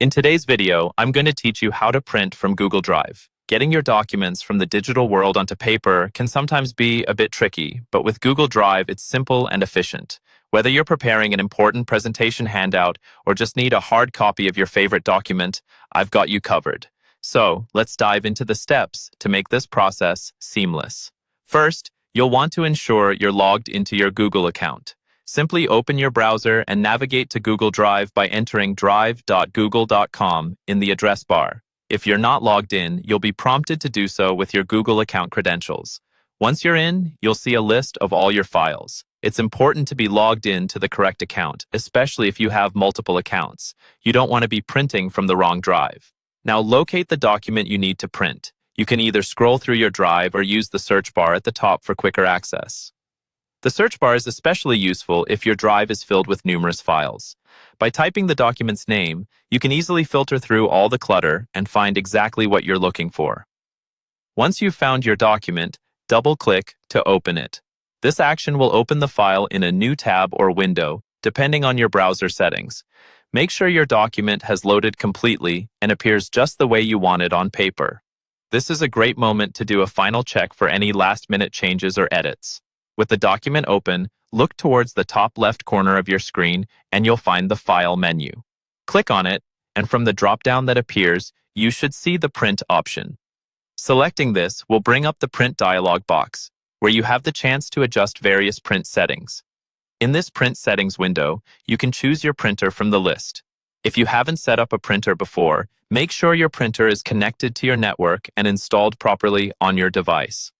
In today's video, I'm going to teach you how to print from Google Drive. Getting your documents from the digital world onto paper can sometimes be a bit tricky, but with Google Drive, it's simple and efficient. Whether you're preparing an important presentation handout or just need a hard copy of your favorite document, I've got you covered. So, let's dive into the steps to make this process seamless. First, you'll want to ensure you're logged into your Google account. Simply open your browser and navigate to Google Drive by entering drive.google.com in the address bar. If you're not logged in, you'll be prompted to do so with your Google account credentials. Once you're in, you'll see a list of all your files. It's important to be logged in to the correct account, especially if you have multiple accounts. You don't want to be printing from the wrong drive. Now locate the document you need to print. You can either scroll through your drive or use the search bar at the top for quicker access. The search bar is especially useful if your drive is filled with numerous files. By typing the document's name, you can easily filter through all the clutter and find exactly what you're looking for. Once you've found your document, double-click to open it. This action will open the file in a new tab or window, depending on your browser settings. Make sure your document has loaded completely and appears just the way you want it on paper. This is a great moment to do a final check for any last-minute changes or edits. With the document open, look towards the top left corner of your screen and you'll find the File menu. Click on it, and from the drop-down that appears, you should see the Print option. Selecting this will bring up the Print dialog box, where you have the chance to adjust various print settings. In this Print settings window, you can choose your printer from the list. If you haven't set up a printer before, make sure your printer is connected to your network and installed properly on your device.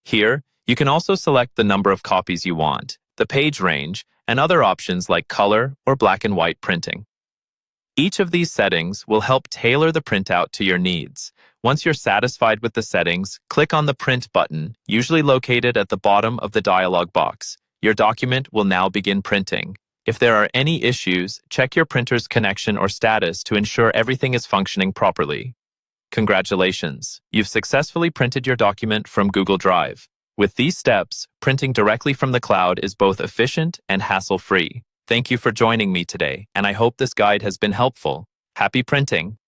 Here, you can also select the number of copies you want, the page range, and other options like color or black and white printing. Each of these settings will help tailor the printout to your needs. Once you're satisfied with the settings, click on the Print button, usually located at the bottom of the dialog box. Your document will now begin printing. If there are any issues, check your printer's connection or status to ensure everything is functioning properly. Congratulations! You've successfully printed your document from Google Drive. With these steps, printing directly from the cloud is both efficient and hassle-free. Thank you for joining me today, and I hope this guide has been helpful. Happy printing!